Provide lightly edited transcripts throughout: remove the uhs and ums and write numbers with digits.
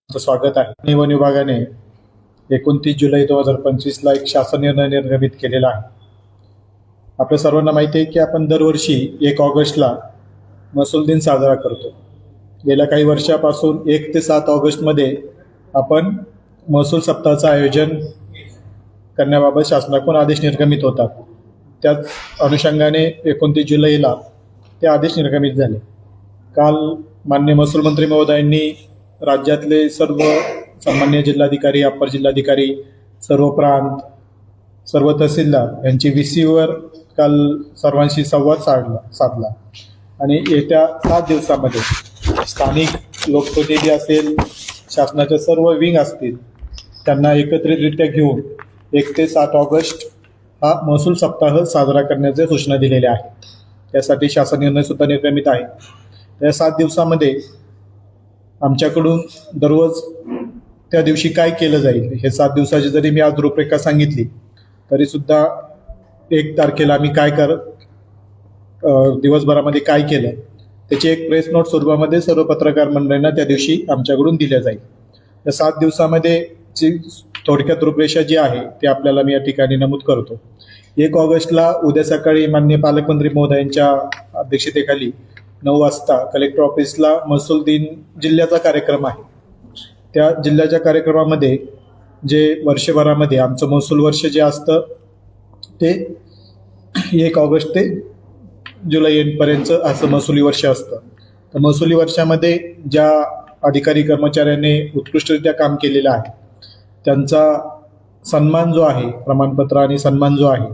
स्वागत आहे. वन विभागाने 29 जुलै 2025 एक शासन निर्णय निर्गमित केलेला आहे. आपल्या सर्वांना माहिती आहे की आपण दरवर्षी 1 ऑगस्टला महसूल दिन साजरा करतो. गेल्या काही वर्षापासून 1 ते 7 ऑगस्टमध्ये आपण महसूल सप्ताहाचं आयोजन करण्याबाबत शासनाकडून आदेश निर्गमित होतात. त्याच अनुषंगाने 29 जुलैला ते आदेश निर्गमित झाले. काल माननीय महसूल मंत्री महोदयांनी राज्यातले सर्व सन्मान्य जिल्हाधिकारी, अप्पर जिल्हाधिकारी, सर्व प्रांत, सर्व तहसीलदार यांची VC काल सर्वांशी संवाद साधला आणि येत्या 7 दिवसामध्ये स्थानिक लोकप्रतिनिधी असेल, शासनाच्या सर्व विंग असतील, त्यांना एकत्रितरित्या घेऊन 1 ते 7 ऑगस्ट हा महसूल सप्ताह साजरा करण्याच्या सूचना दिलेल्या आहेत. त्यासाठी शासन निर्णय सुद्धा निर्गमित आहे. या 7 दिवसामध्ये आमच्याकडून दररोज त्या दिवशी काय केलं जाईल, हे 7 दिवसाची जरी मी आज रूपरेखा सांगितली तरीसुद्धा 1 तारखेला आम्ही दिवसभरामध्ये काय केलं त्याची एक प्रेस नोट स्वरूपामध्ये सर्व पत्रकार मंडळींना त्या दिवशी आमच्याकडून दिल्या जाईल. या 7 दिवसामध्ये जी थोडक्यात रूपरेषा जी आहे ती आपल्याला मी या ठिकाणी नमूद करतो. 1 ऑगस्टला उद्या सकाळी माननीय पालकमंत्री महोदयांच्या अध्यक्षतेखाली 9 वाजता कलेक्टर ऑफिसला महसूल दिन जिल्ह्याचा कार्यक्रम आहे. त्या जिल्ह्याच्या कार्यक्रमामध्ये जे वर्षभरामध्ये आमचं महसूल वर्ष जे असतं ते 1 ऑगस्ट ते जुलै एंडपर्यंत असं महसुली वर्ष असतं. तर महसुली वर्षामध्ये ज्या अधिकारी कर्मचाऱ्यांनी उत्कृष्टरित्या काम केलेलं आहे त्यांचा सन्मान जो आहे, प्रमाणपत्र आणि सन्मान जो आहे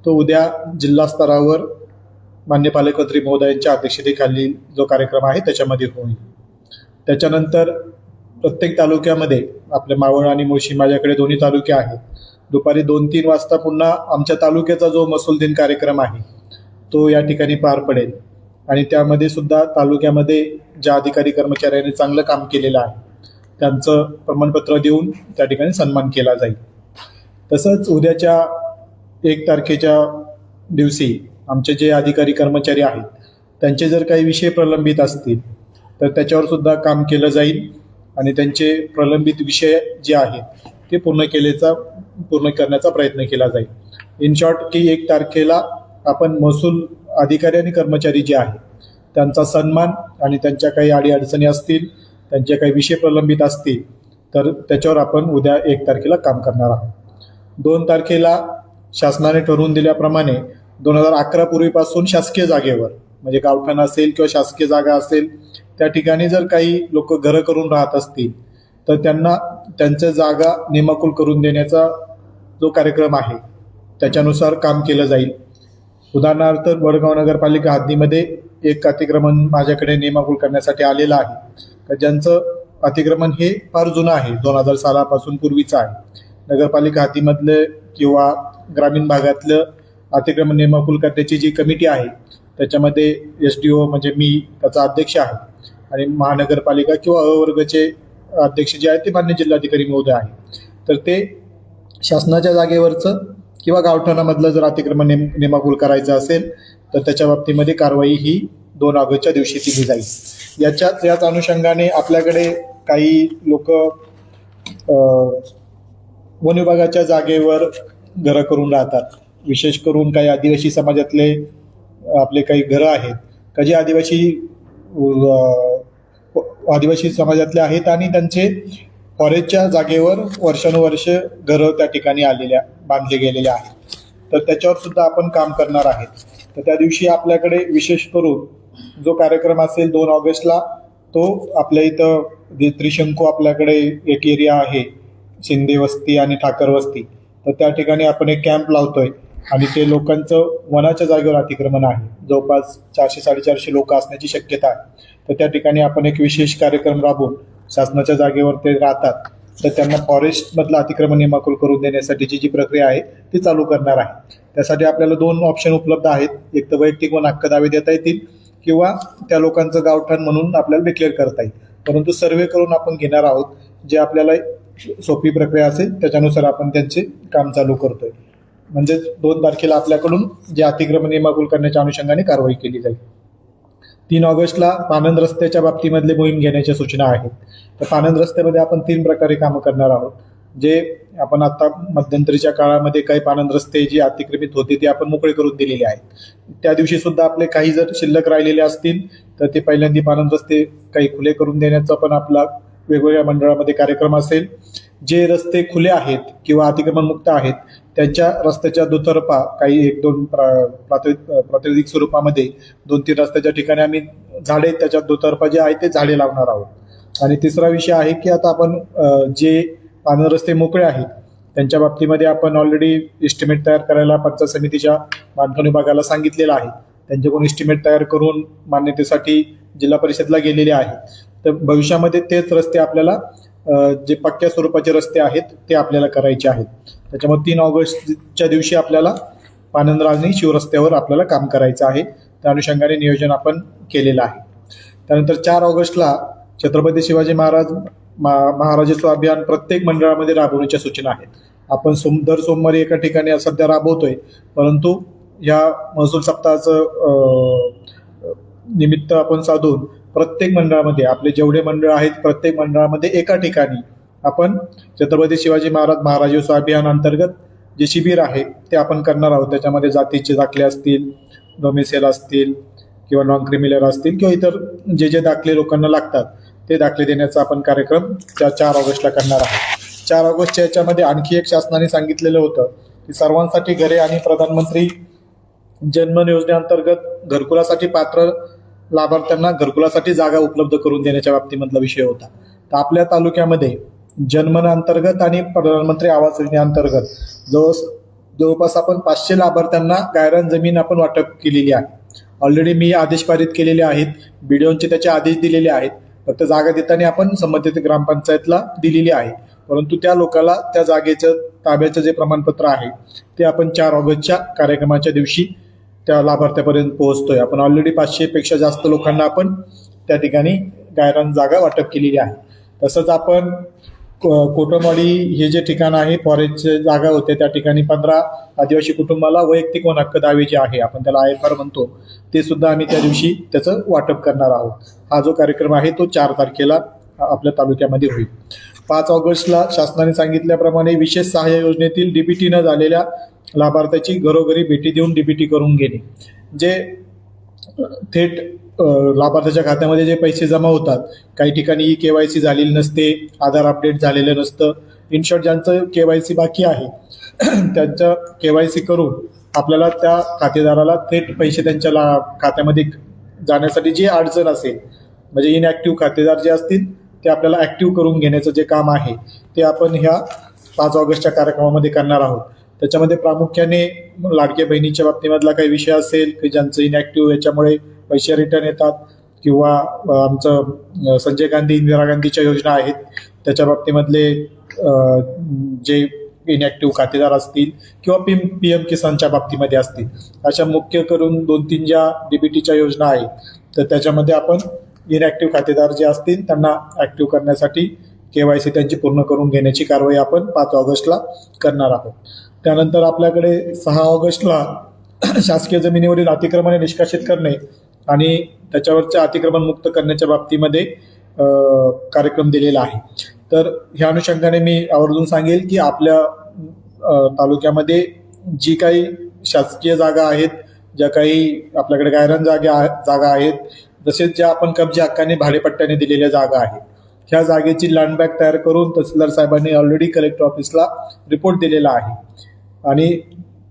तो उद्या जिल्हा स्तरावर मान्य पालकमंत्री महोदयांच्या अध्यक्षतेखाली जो कार्यक्रम आहे त्याच्यामध्ये होईल. त्याच्यानंतर प्रत्येक तालुक्यामध्ये आपल्या मावळ आणि मुळशी, माझ्याकडे दोन्ही तालुके आहेत, दुपारी 2-3 वाजता पुन्हा आमच्या तालुक्याचा जो महसूल दिन कार्यक्रम आहे तो या ठिकाणी पार पडेल आणि त्यामध्ये सुद्धा तालुक्यामध्ये ज्या अधिकारी कर्मचाऱ्यांनी चांगलं काम केलेलं आहे त्यांचं प्रमाणपत्र देऊन त्या ठिकाणी सन्मान केला जाईल. तसंच उद्याच्या 1 तारखेच्या दिवशी आमचे जे अधिकारी कर्मचारी आहेत त्यांचे जर काही विषय प्रलंबित असतील तर त्याच्यावर सुद्धा काम केलं जाईल आणि त्यांचे प्रलंबित विषय जे आहेत ते पूर्ण करण्याचा प्रयत्न केला जाईल. इन शॉर्ट की 1 तारखेला आपण महसूल अधिकारी आणि कर्मचारी जे आहेत त्यांचा सन्मान आणि त्यांच्या काही अडीअडचणी असतील, त्यांचे काही विषय प्रलंबित असतील तर त्याच्यावर आपण उद्या 1 तारखेला काम करणार आहोत. 2 तारखेला शासनाने ठरवून दिल्याप्रमाणे 2011 पूर्वीपासून शासकीय जागेवर म्हणजे गावठाण असेल किंवा शासकीय जागा असेल त्या ठिकाणी जर काही लोक घरं करून राहत असतील तर त्यांना त्यांच्या जागा नियमाकुल करून देण्याचा जो कार्यक्रम आहे त्याच्यानुसार काम केलं जाईल. उदाहरणार्थ वडगाव नगरपालिका हद्दीमध्ये एक अतिक्रमण माझ्याकडे नियमाकुल करण्यासाठी आलेलं आहे तर ज्यांचं अतिक्रमण हे फार जुनं आहे, 2000 सालापासून पूर्वीचं आहे. नगरपालिका हद्दीमधले किंवा ग्रामीण भागातलं अतिक्रमण नियमाकुल करण्याची जी कमिटी आहे त्याच्यामध्ये SDO म्हणजे मी त्याचा अध्यक्ष आहे आणि महानगरपालिका किंवा अवर्गचे अध्यक्ष जे आहेत ते मान्य जिल्हाधिकारी महोदय आहे. तर ते शासनाच्या जागेवरचं किंवा गावठाणामधलं जर अतिक्रमण नियमाकुल करायचं असेल तर त्याच्या बाबतीमध्ये कारवाई ही 2 ऑगस्टच्या दिवशी केली जाईल. याच अनुषंगाने आपल्याकडे काही लोक वन विभागाच्या जागेवर घरं करून राहतात. विशेष करून काही आदिवासी समाजातले आपले काही घरं आहेत का जे आदिवासी समाजातले आहेत आणि त्यांचे फॉरेस्टच्या जागेवर वर्षानुवर्ष घरं त्या ठिकाणी बांधले गेलेले आहेत. तर त्याच्यावर सुद्धा आपण काम करणार आहेत. तर त्या दिवशी आपल्याकडे विशेष करून जो कार्यक्रम असेल 2 ऑगस्टला तो आपल्या इथं जे त्रिशंकू आपल्याकडे एक एरिया आहे, शिंदे वस्ती आणि ठाकर वस्ती, तर त्या ठिकाणी आपण एक कॅम्प लावतोय आणि ते लोकांचं वनाच्या जागेवर अतिक्रमण आहे, जवळपास 400-450 लोक असण्याची शक्यता आहे. तर त्या ठिकाणी आपण एक विशेष कार्यक्रम राबवून शासनाच्या जागेवर ते राहतात तर त्यांना फॉरेस्टमधलं अतिक्रमण नियमाकुल करून देण्यासाठीची जी प्रक्रिया आहे ती चालू करणार आहे. त्यासाठी आपल्याला 2 ऑप्शन उपलब्ध आहेत. एक तर वैयक्तिक वन हक्क दावे देता येतील किंवा त्या लोकांचं गावठाण म्हणून आपल्याला डिक्लेअर करता येईल. परंतु सर्वे करून आपण घेणार आहोत, जे आपल्याला सोपी प्रक्रिया असेल त्याच्यानुसार आपण त्यांचे काम चालू करतोय. म्हणजे 2 तारखेला आपल्याकडून जे अतिक्रमण नियमाकुल करण्याच्या अनुषंगाने कारवाई केली जाईल. 3 ऑगस्टला पानंद रस्त्याच्या बाबतीमधले मोहीम घेण्याच्या सूचना आहेत. तर पानंद रस्त्यामध्ये आपण 3 प्रकारे कामं करणार आहोत. जे आपण आता मध्यंतरीच्या काळामध्ये काही पानंद रस्ते जे अतिक्रमित होते ते आपण मोकळे करून दिलेले आहेत. त्या दिवशी सुद्धा आपले काही जर शिल्लक राहिलेले असतील तर ते पहिल्यांदा पानंद रस्ते काही खुले करून देण्याचा पण आपला वेगवेगळ्या मंडळामध्ये कार्यक्रम असेल. जे रस्ते खुले आहेत किंवा अतिक्रमण मुक्त आहेत त्यांच्या रस्त्याच्या दुतर्फा काही 1-2 प्रातिनिधिक स्वरूपामध्ये 2-3 रस्त्याच्या ठिकाणी आम्ही झाडे त्याच्या दुतर्फा जे आहे ते झाडे लावणार आहोत. आणि तिसरा विषय आहे की आता आपण जे पानंद रस्ते मोकळे आहेत त्यांच्या बाबतीमध्ये आपण ऑलरेडी एस्टिमेट तयार करायला पंचायत समितीच्या बांधकाम विभागाला सांगितलेलं आहे. त्यांच्याकडून एस्टिमेट तयार करून मान्यतेसाठी जिल्हा परिषदला गेलेले आहे. तर भविष्यामध्ये तेच रस्ते आपल्याला जे पक्क्या स्वरूपाचे रस्ते आहेत ते आपल्याला करायचे आहेत. त्याच्यामुळे 3 ऑगस्टच्या दिवशी आपल्याला पानंद रांजणी शिवरस्त्यावर आपल्याला काम करायचं आहे. त्या अनुषंगाने नियोजन आपण केलेलं आहे. त्यानंतर 4 ऑगस्टला छत्रपती शिवाजी महाराजोत्सव अभियान प्रत्येक मंडळामध्ये राबवण्याच्या सूचना आहेत. आपण दर सोमवारी एका ठिकाणी सध्या राबवतोय, परंतु या महसूल सप्ताहाचं निमित्त आपण साधून प्रत्येक मंडळामध्ये आपले जेवढे मंडळ आहेत प्रत्येक मंडळामध्ये एका ठिकाणी आपण छत्रपती शिवाजी महाराजोत्सव अभियान अंतर्गत जे शिबिर आहे ते आपण करणार आहोत. त्याच्यामध्ये जातीचे दाखले असतील, डोमिसाईल असतील किंवा नॉन क्रिमिनल असतील किंवा इतर जे जे दाखले लोकांना लागतात ते दाखले देण्याचा आपण कार्यक्रम त्या 4 ऑगस्टला करणार आहोत. 4 ऑगस्टच्या याच्यामध्ये आणखी एक शासनाने सांगितलेलं होतं की सर्वांसाठी घरे आणि प्रधानमंत्री जनधन योजनेअंतर्गत घरकुलासाठी पात्र लाभार्थ्यांना घरकुलासाठी जागा उपलब्ध करून देण्याच्या बाबतीमधला विषय होता. तर आपल्या तालुक्यामध्ये जनधन अंतर्गत आणि प्रधानमंत्री आवास योजनेअंतर्गत जवळपास आपण 500 लाभार्थ्यांना गायरान जमीन आपण वाटप केलेली आहे. ऑलरेडी मी आदेश पारित केलेले आहेत, बीडीओंचे त्याचे आदेश दिलेले आहेत. फक्त जागा देताना आपण संबंधित ग्रामपंचायतला दिलेली आहे, परंतु त्या लोकांना त्या जागेचं ताब्याचं जे प्रमाणपत्र आहे ते आपण 4 ऑगस्टच्या कार्यक्रमाच्या दिवशी त्या लाभार्थ्यापर्यंत पोहोचतोय. आपण ऑलरेडी 500 पेक्षा जास्त लोकांना आपण त्या ठिकाणी गायरान जागा वाटप केलेली आहे. तसंच आपण कोटमवाडी हे जे ठिकाण आहे फॉरेस्टचे जागा होते त्या ठिकाणी 15 आदिवासी कुटुंबाला वैयक्तिक वन हक्क दावे जे आहे आपण त्याला IFR म्हणतो ते सुद्धा आम्ही त्या दिवशी त्याचं वाटप करणार आहोत. हा जो कार्यक्रम आहे तो 4 तारखेला आपल्या तालुक्यामध्ये होईल. 5 ऑगस्टला शासनाने सांगितल्याप्रमाणे विशेष सहाय्य योजनेतील DBT न झालेल्या लाभार्थ्याची घरोघरी भेटी देऊन DBT करून घेणे. जे थेट लाभार्थ्याच्या खात्यामध्ये जे पैसे जमा होतात, काही ठिकाणी KYC झालेली नसते, आधार अपडेट झालेलं नसतं. इन शॉर्ट ज्यांचं KYC बाकी आहे त्यांचं KYC करून आपल्याला त्या खातेदाराला थेट पैसे त्यांच्या खात्यामध्ये जाण्यासाठी जी अडचण असेल, म्हणजे इनॲक्टिव्ह खातेदार जे असतील ते आपल्याला ॲक्टिव्ह करून घेण्याचं जे काम आहे ते आपण ह्या 5 ऑगस्टच्या कार्यक्रमामध्ये करणार आहोत. त्याच्यामध्ये प्रामुख्याने लाडक्या बहिणीच्या बाबतीमधला काही विषय असेल की ज्यांचं इनॲक्टिव्ह याच्यामुळे पैसे रिटर्न येतात, किंवा आमचं संजय गांधी इंदिरा गांधीच्या योजना आहेत त्याच्या बाबतीमधले जे इनॲक्टिव्ह खातेदार असतील किंवा PM किसानच्या बाबतीमध्ये असतील, अशा मुख्य करून 2-3 ज्या DBTच्या योजना आहेत तर त्याच्यामध्ये आपण इनॲक्टिव्ह खातेदार जे असतील त्यांना ॲक्टिव्ह करण्यासाठी KYC त्यांची पूर्ण करून घेण्याची कारवाई आपण 5 ऑगस्टला करणार आहोत. त्यानंतर आपल्याकडे 6 ऑगस्टला शासकीय जमिनीवरील अतिक्रमणे निष्कासित करणे आणि त्याच्यावरच्या अतिक्रमण मुक्त करण्याच्या बाबतीमध्ये कार्यक्रम दिलेला आहे. तर ह्या अनुषंगाने मी आवर्जून सांगेल की आपल्या तालुक्यामध्ये जी काही शासकीय जागा आहेत, ज्या काही आपल्याकडे गायरान जागा आहेत, तसेच ज्या आपण कब्जा हक्काने भाडेपट्ट्याने दिलेल्या जागा आहेत, ह्या जागेची लँड बँक तयार करून तहसीलदार साहेबांनी ऑलरेडी कलेक्टर ऑफिसला रिपोर्ट दिलेला आहे. आणि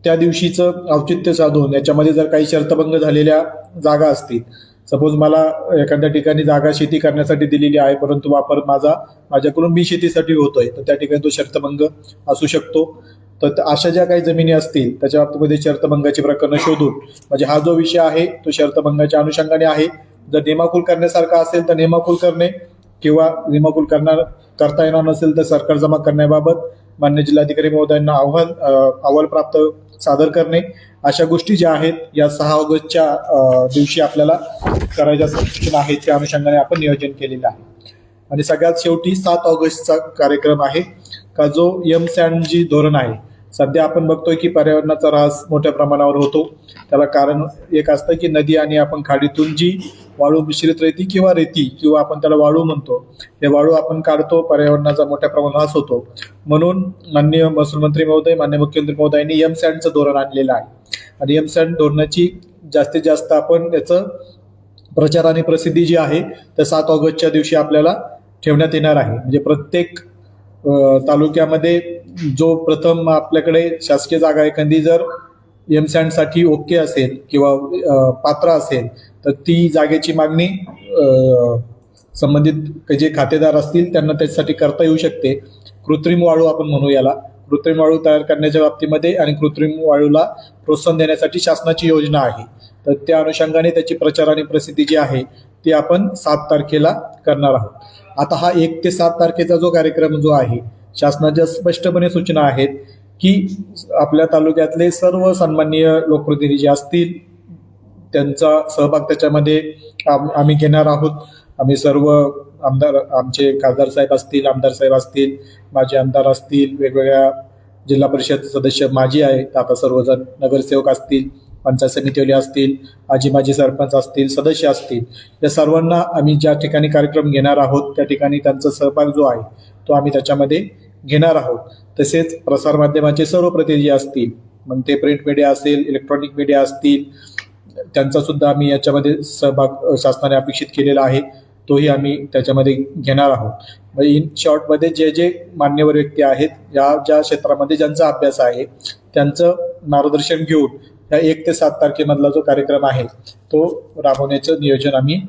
त्या दिवशीचं औचित्य साधून याच्यामध्ये जर काही शर्तभंग झालेल्या जागा असतील, सपोज मला एखाद्या ठिकाणी जागा शेती करण्यासाठी दिलेली आहे परंतु वापर माझ्याकडून मी शेतीसाठी होतोय, तर त्या ठिकाणी तो शर्तभंग असू शकतो. तर अशा ज्या काही जमिनी असतील त्याच्या बाबतीमध्ये शर्तभंगाची प्रकरणं शोधून, म्हणजे हा जो विषय आहे तो शर्तभंगाच्या अनुषंगाने आहे. जर नियमाकुल करण्यासारखा असेल तर नियमाकुल करणे, किंवा नियमाकुल करता येणार नसेल तर सरकार जमा करण्याबाबत मान्य जिल्हाधिकारी महोदयांना अहवाल प्राप्त सादर करणे, अशा गोष्टी ज्या आहेत या 6 ऑगस्टच्या दिवशी आपल्याला करायच्या सूचना आहेत. त्या अनुषंगाने आपण नियोजन केलेलं आहे. आणि सगळ्यात शेवटी 7 ऑगस्टचा कार्यक्रम आहे का जो MSAN जी धोरण आहे सध्या आपण बघतोय की पर्यावरणाचा ऱ्हास मोठ्या प्रमाणावर होतो. त्याला कारण एक असतं की नदी आणि आपण खाडीतून जी वाळू मिश्रित रेती किंवा रेती किंवा आपण त्याला वाळू म्हणतो, हे वाळू आपण काढतो, पर्यावरणाचा मोठ्या प्रमाणात ऱ्हास होतो. म्हणून माननीय महसूल मंत्री महोदय, माननीय मुख्यमंत्री महोदयांनी सँडचं धोरण आणलेलं आहे आणि सँड धोरणाची जास्तीत जास्त आपण याचं प्रचार आणि प्रसिद्धी जी आहे तर 7 ऑगस्टच्या दिवशी आपल्याला ठेवण्यात येणार आहे. म्हणजे प्रत्येक तालुक्यामध्ये जो प्रथम आपल्याकडे शासकीय जागा एखादी जर साठी ओके असेल किंवा पात्र असेल तर ती जागेची मागणी संबंधित जे खातेदार असतील त्यांना त्याच्यासाठी करता येऊ शकते. कृत्रिम वाळू आपण म्हणू याला, कृत्रिम वाळू तयार करण्याच्या बाबतीमध्ये आणि कृत्रिम वाळूला प्रोत्साहन देण्यासाठी शासनाची योजना आहे. तर त्या अनुषंगाने त्याची प्रचार आणि प्रसिद्धी जी आहे ती आपण 7 तारखेला करणार आहोत. आता हा 1 ते 7 तारखेचा जो कार्यक्रम जो आहे, शासनाच्या स्पष्टपणे सूचना आहेत की आपल्या तालुक्यातले सर्व सन्माननीय लोकप्रतिनिधी जे असतील त्यांचा सहभाग त्याच्यामध्ये आम्ही घेणार आहोत. आम्ही सर्व आमदार, आमचे खासदार साहेब असतील, आमदार साहेब असतील, माजी आमदार असतील, वेगवेगळ्या जिल्हा परिषद सदस्य माजी आहेत, आता सर्वजण नगरसेवक असतील, पंचायत समितीवाले असतील, माजी सरपंच असतील, सदस्य असतील, या सर्वांना आम्ही ज्या ठिकाणी कार्यक्रम घेणार आहोत त्या ठिकाणी त्यांचा सहभाग जो आहे तो आम्ही त्याच्यामध्ये घेणार आहोत. तसेच प्रसारमाध्यमाचे सर्व प्रतिनिधी असतील, मग ते प्रिंट मीडिया असेल, इलेक्ट्रॉनिक मीडिया असतील, त्यांचा सुद्धा आम्ही याच्यामध्ये सहभाग शासनाने अपेक्षित केलेला आहे, तोही आम्ही त्याच्यामध्ये घेणार आहोत. म्हणजे इन शॉर्टमध्ये जे जे मान्यवर व्यक्ती आहेत, या ज्या क्षेत्रामध्ये ज्यांचा अभ्यास आहे त्यांचं मार्गदर्शन घेऊन या 1 ते 7 तारखेमधला जो कार्यक्रम आहे तो राबवण्याचं नियोजन आम्ही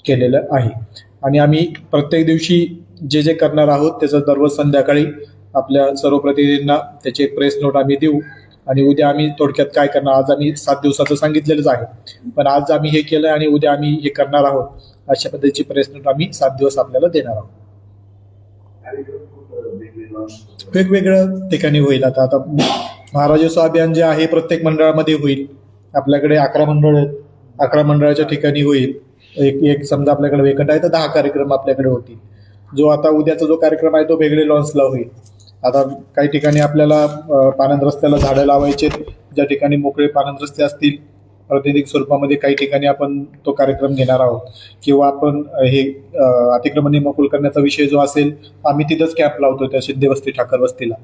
केलेलं आहे. आणि आम्ही प्रत्येक दिवशी जे जे करणार आहोत त्याचं दररोज संध्याकाळी आपल्या सर्व प्रतिनिधींना त्याची एक प्रेस नोट आम्ही देऊ. आणि उद्या आम्ही थोडक्यात काय करणार, आज आम्ही 7 दिवसाचं सांगितलेलंच आहे, पण आज आम्ही हे केलं आणि उद्या आम्ही हे करणार आहोत, अशा पद्धतीची प्रेस नोट आम्ही 7 दिवस आपल्याला देणार आहोत. वेगवेगळ्या ठिकाणी होईल. आता महाराजोत्सव अभियान जे आहे प्रत्येक मंडळामध्ये होईल. आपल्याकडे 11 मंडळ आहेत, 11 मंडळाच्या ठिकाणी होईल. एक समजा आपल्याकडे वेकट आहे तर 10 कार्यक्रम आपल्याकडे होतील. जो आता उद्याचा जो कार्यक्रम आहे तो वेगळे लॉन्चला होईल. आता काही ठिकाणी आपल्याला पानंद रस्त्याला झाडं लावायचे, ज्या ठिकाणी मोकळे पानंद रस्ते असतील प्रातिनिधिक स्वरूपामध्ये काही ठिकाणी आपण तो कार्यक्रम घेणार आहोत. किंवा आपण हे अतिक्रमण निर्मूल करण्याचा विषय जो असेल आम्ही तिथंच कॅम्प लावतो, त्या सिद्धे वस्ती ठाकर वस्तीला,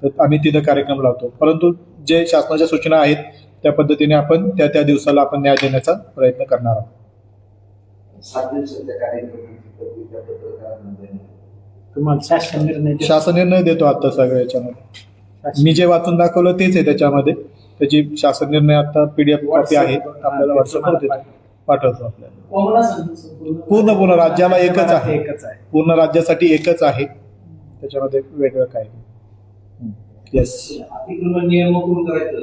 तर आम्ही तिथं कार्यक्रम लावतो. परंतु जे शासनाच्या सूचना आहेत त्या पद्धतीने आपण त्या दिवसाला आपण न्याय देण्याचा प्रयत्न करणार आहोत. शासन निर्णय देतो आता सगळ्या याच्यामध्ये. मी जे वाचून दाखवलं तेच आहे त्याच्यामध्ये. त्याची शासन निर्णय आता PDF कॉपी आहे, आपल्याला व्हॉट्सअपवर पाठवतो. आपल्याला पूर्ण राज्याला एकच आहे, पूर्ण राज्यासाठी एकच आहे, त्याच्यामध्ये वेगळं काय. येस. अतिक्रमण नियम करून करायचं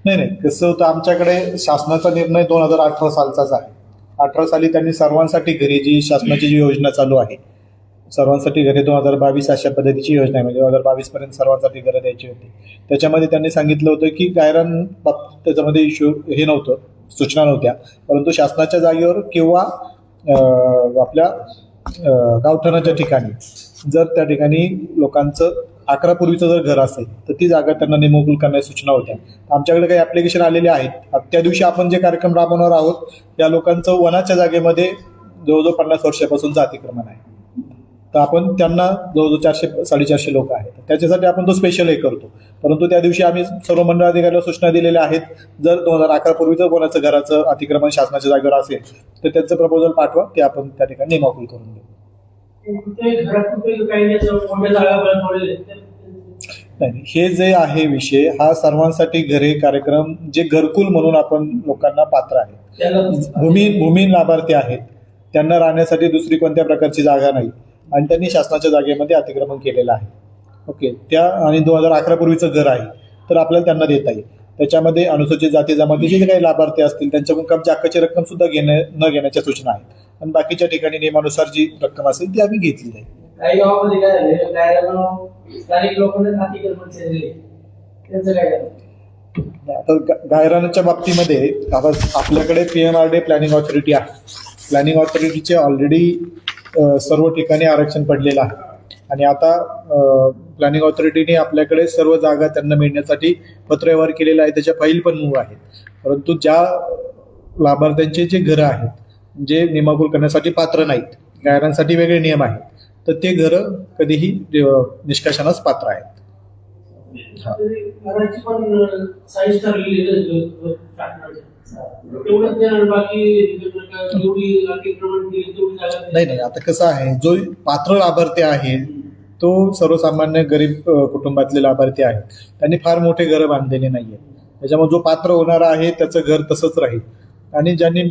नाही, कसं होतं आमच्याकडे शासनाचा निर्णय 2018 सालचाच आहे. 18 साली त्यांनी सर्वांसाठी घरे जी शासनाची जी योजना चालू आहे, सर्वांसाठी घरे 2022 अशा पद्धतीची योजना आहे. म्हणजे 2022 पर्यंत सर्वांसाठी घरं द्यायची होती. त्याच्यामध्ये त्यांनी सांगितलं होतं की गायरान बाबतीत त्याच्यामध्ये इश्यू हे नव्हतं, सूचना नव्हत्या, परंतु शासनाच्या जागेवर किंवा आपल्या गावठाणाच्या ठिकाणी जर त्या ठिकाणी लोकांचं 11 पूर्वीचं जर घर असेल तर ती जागा त्यांना निमोकूल करण्याच्या सूचना होत्या. आमच्याकडे काही ॲप्लिकेशन आलेले आहेत. त्या दिवशी आपण जे कार्यक्रम राबवणार आहोत त्या लोकांचं वनाच्या जागेमध्ये जवळजवळ 50 वर्षापासूनचं अतिक्रमण आहे. तर आपण त्यांना जवळजवळ 400-450 लोक आहेत, त्याच्यासाठी आपण तो स्पेशल हे करतो. परंतु त्या दिवशी आम्ही सर्व मंडळ अधिकाऱ्यांना सूचना दिलेल्या आहेत, जर 2011 पूर्वीचं कोणाचं घराचं अतिक्रमण शासनाच्या जागेवर असेल तर त्यांचं प्रपोजल पाठवा, ते आपण त्या ठिकाणी निमोकूल करून देऊ. नाही, हे जे आहे विषय हा सर्वांसाठी घरे कार्यक्रम जे घरकुल म्हणून आपण लोकांना पात्र आहे, भूमी लाभार्थी आहेत, त्यांना राहण्यासाठी दुसरी कोणत्या प्रकारची जागा नाही आणि त्यांनी शासनाच्या जागेमध्ये अतिक्रमण केलेलं आहे. ओके, त्या आणि 2011 पूर्वीचं घर आहे तर आपल्याला त्यांना देता येईल. त्याच्यामध्ये अनुसूचित जाती जमातीचे जे काही लाभार्थी असतील त्यांच्याकडून कमची हक्काची रक्कम सुद्धा न घेण्याच्या सूचना आहेत. आणि बाकीच्या ठिकाणी नियमानुसार जी रक्कम असेल ती आम्ही घेतली जाईल. काही गावामध्ये काय झालं, स्थानिक लोकांना अतिक्रमण केलेले, त्यांचं काय झालं? आता गायरानाच्या बाबतीमध्ये आता आपल्याकडे PMRD प्लॅनिंग ऑथॉरिटी आहे. प्लॅनिंग ऑथॉरिटीचे ऑलरेडी सर्व ठिकाणी आरक्षण पडलेलं आहे आणि आता प्लॅनिंग ऑथॉरिटीने आपल्याकडे सर्व जागा त्यांना मिळण्यासाठी पत्रव्यवहार केलेला आहे, त्याच्या फाईल पण मूळ आहेत. परंतु ज्या लाभार्थ्यांचे जे घरं आहेत जे नियमाकुल करण्यासाठी पात्र नाहीत, गायरांसाठी वेगळे नियम आहेत, तर ते घरं कधीही निष्कासनास पात्र आहेत. हा. घराची पण साईज ठरलेली आहे टाकण्याची. तेवढंच देणार, बाकी जेवढी अतिक्रमण केली तेवढी जागा नाही, आता कसं आहे, जो पात्र लाभार्थी आहे तो सर्वसामान्य गरीब कुटुंबातले लाभार्थी आहेत, त्यांनी फार मोठे घरं बांधलेले नाहीये. त्याच्यामुळे जो पात्र होणारा आहे त्याचं घर तसंच राहील आणि ज्यांनी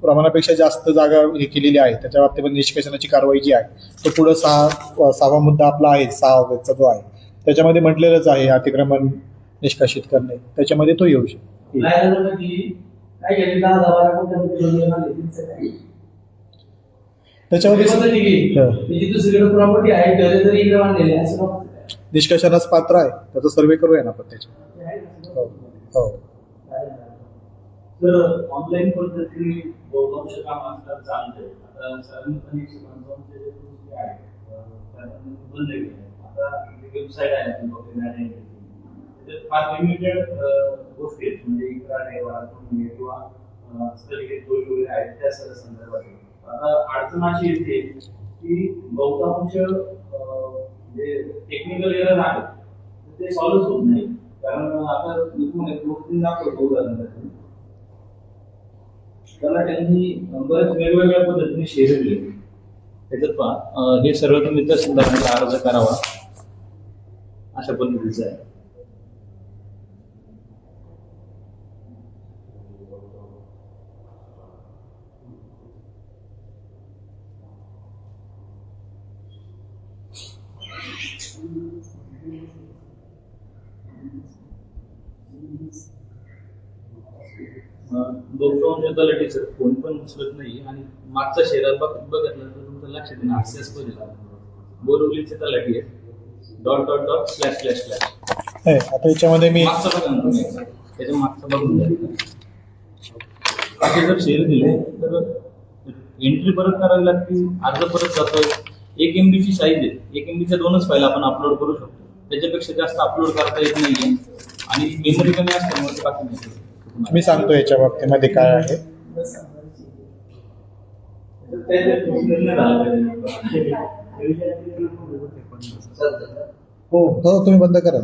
प्रमाणापेक्षा जास्त जागा हे केलेली आहे त्याच्या बाबतीत निष्कासनाची कारवाई जी आहे तो पुढं सहावा मुद्दा आपला आहे, 6 ऑगस्टचा जो आहे त्याच्यामध्ये म्हटलेलंच आहे अतिक्रमण निष्कासित करणे, त्याच्यामध्ये तो येऊ शकतो. काय केली 10-12 त्याच्यामध्ये दुसरीकडे प्रॉपर्टी आहे, घरे जरी इकडे बांधलेले असं निष्कासनास पात्र आहे, त्याचा सर्वे करूया ना आपण त्याच्या. हो. तर ऑनलाईन पद्धतीने बहुतांश काम आजकाल चालतंय. आता सार्वजनिक बांधकामाचे जे गोष्टी आहेत त्यांना बंद केले. आता वेबसाईट आहे त्याच्यात फार लिमिटेड गोष्टी आहेत, म्हणजे इकरा किंवा स्थगित दोष वगैरे आहेत त्या सगळ्या संदर्भात. आता अडचण अशी येते की बहुतांश जे टेक्निकल एरर आहेत ते सॉल्व्ह होत नाही. कारण आता गोष्टी दाखवतो त्याला त्यांनी बरेच वेगवेगळ्या पद्धतीने शेअर केले. त्याच्यात पहा, हे सर्व तुम्ही तहसीलदारांना अर्ज करावा अशा पद्धतीचं आहे. बहुतांश तलाठीचं फोन पण उचलत नाही आणि मागचा शेअर बघितलं तर तुमचं लक्षात येईल हास्यास्पद बोरवलीचे तलाठी आहे .//. आता याच्यामध्ये मी मागचं बघा ना तुम्ही, त्याच्या मागचं बघून जाईल. असे जर शेअर दिले तर एंट्री परत करावी लागते, अर्ज परत जातोय. 1 MB ची साईज आहे, 1 MB च्या 2च फाईल आपण अपलोड करू शकतो, त्याच्यापेक्षा जास्त अपलोड करता येत नाहीये आणि मेमरी कमी असल्यामुळे ते बाकी नाही. मी सांगतो याच्या बाबतीमध्ये काय आहे. हो, तुम्ही बंद करा.